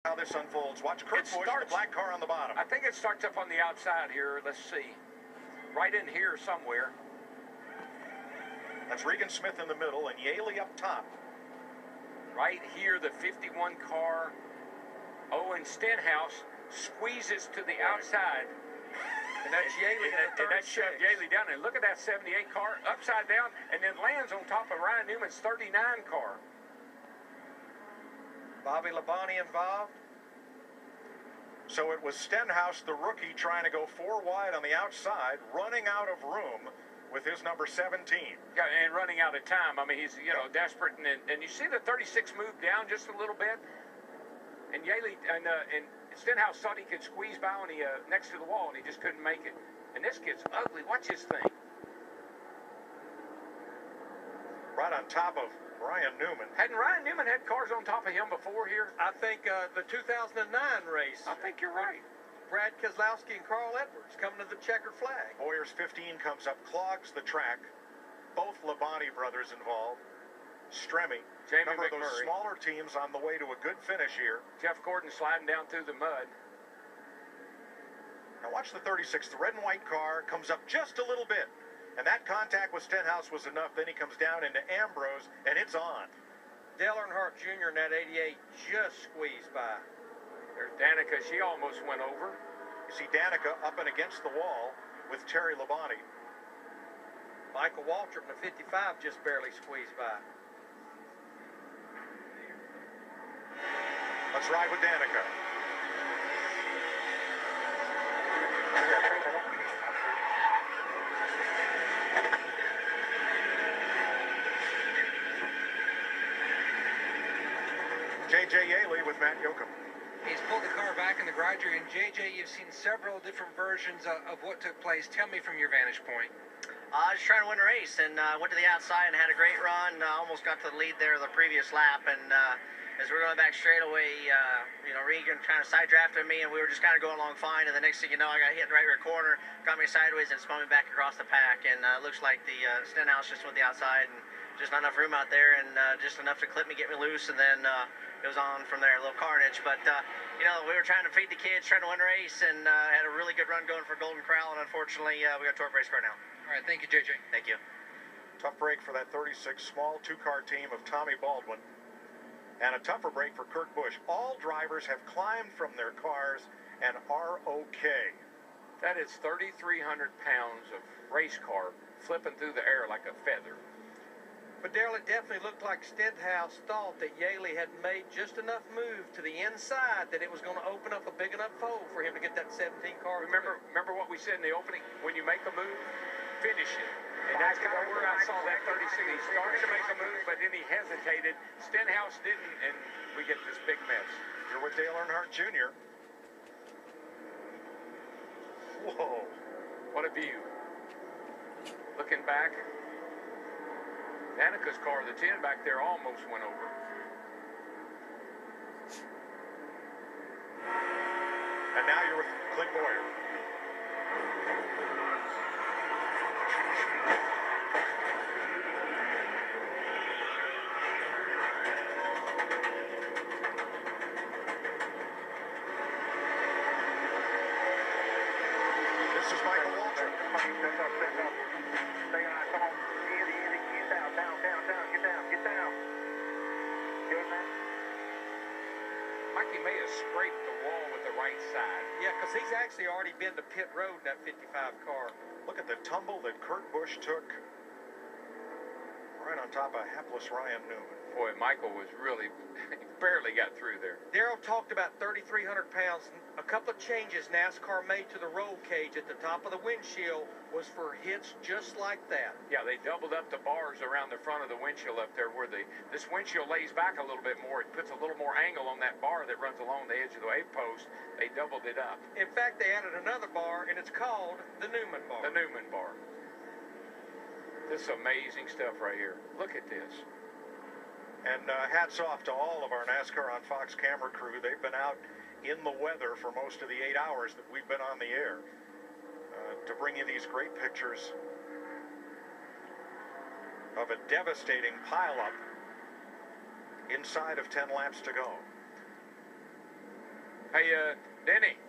How this unfolds. Watch Kurt Busch, the black car on the bottom. I think it starts up on the outside here. Let's see. Right in here somewhere. That's Regan Smith in the middle and Yaley up top. Right here, the 51 car. Owen Stenhouse squeezes to the outside. And that's Yaley and that shoved Yaley down. And look at that 78 car upside down and then lands on top of Ryan Newman's 39 car. Bobby Labonte involved. So it was Stenhouse, the rookie, trying to go 4 wide on the outside, running out of room with his number 17. Yeah, and running out of time. I mean, he's, desperate. And you see the 36 move down just a little bit. And Yaley and Stenhouse thought he could squeeze by when he next to the wall, and he just couldn't make it. And this kid's ugly. Watch his thing. Right on top of Ryan Newman. Hadn't Ryan Newman had cars on top of him before here? I think the 2009 race. I think you're right. Brad Keselowski and Carl Edwards coming to the checkered flag. Boyer's 15 comes up, clogs the track. Both Labonte brothers involved. Stremme. Jamie Remember McMurray. Those smaller teams on the way to a good finish here. Jeff Gordon sliding down through the mud. Now watch the 36. The red and white car comes up just a little bit. And that contact with Stenhouse was enough. Then he comes down into Ambrose, and it's on. Dale Earnhardt Jr. in that 88 just squeezed by. There's Danica. She almost went over. You see Danica up and against the wall with Terry Labonte. Michael Waltrip in the 55 just barely squeezed by. Let's ride with Danica. J.J. Yaley with Matt Yoakum. He's pulled the car back in the garage area, and JJ, you've seen several different versions of what took place. Tell me from your vantage point. I was trying to win a race, and went to the outside and had a great run. Almost got to the lead there the previous lap, and as we were going back straightaway, Regan trying to side drafted me, and we were just kind of going along fine. And the next thing you know, I got hit in the right rear corner, got me sideways, and spun me back across the pack. And looks like the Stenhouse just went the outside, and just not enough room out there, and just enough to clip me, get me loose, and then it was on from there, a little carnage. But we were trying to feed the kids, trying to win a race, and had a really good run going for Golden Corral, and unfortunately, we got tore up race car now. All right, thank you, JJ. Thank you. Tough break for that 36 small 2-car team of Tommy Baldwin. And a tougher break for Kurt Busch. All drivers have climbed from their cars and are okay. That is 3,300 pounds of race car flipping through the air like a feather. But Darrell, it definitely looked like Stenhouse thought that Yaley had made just enough move to the inside that it was going to open up a big enough hole for him to get that 17 car. Remember what we said in the opening? When you make a move, finish it. And that's kind of where I saw that 36. He started to make a move, but then he hesitated. Stenhouse didn't, and we get this big mess. You're with Dale Earnhardt Jr. Whoa. What a view. Looking back, Danica's car, the 10 back there, almost went over. And now you're with Clint Boyer. This is Michael Waltrip. Mikey may have scraped the wall with the right side. Yeah, because he's actually already been to pit road in that 55 car. Look at the tumble that Kurt Busch took right on top of hapless Ryan Newman. Boy, Michael was really, he barely got through there. Darrell talked about 3,300 pounds. A couple of changes NASCAR made to the roll cage at the top of the windshield was for hits just like that. Yeah, they doubled up the bars around the front of the windshield up there where this windshield lays back a little bit more. It puts a little more angle on that bar that runs along the edge of the A-post. They doubled it up. In fact, they added another bar, and it's called the Newman bar. The Newman bar. This is amazing stuff right here. Look at this. And hats off to all of our NASCAR on Fox camera crew. They've been out in the weather for most of the 8 hours that we've been on the air to bring you these great pictures of a devastating pileup inside of 10 laps to go. Hey, Denny.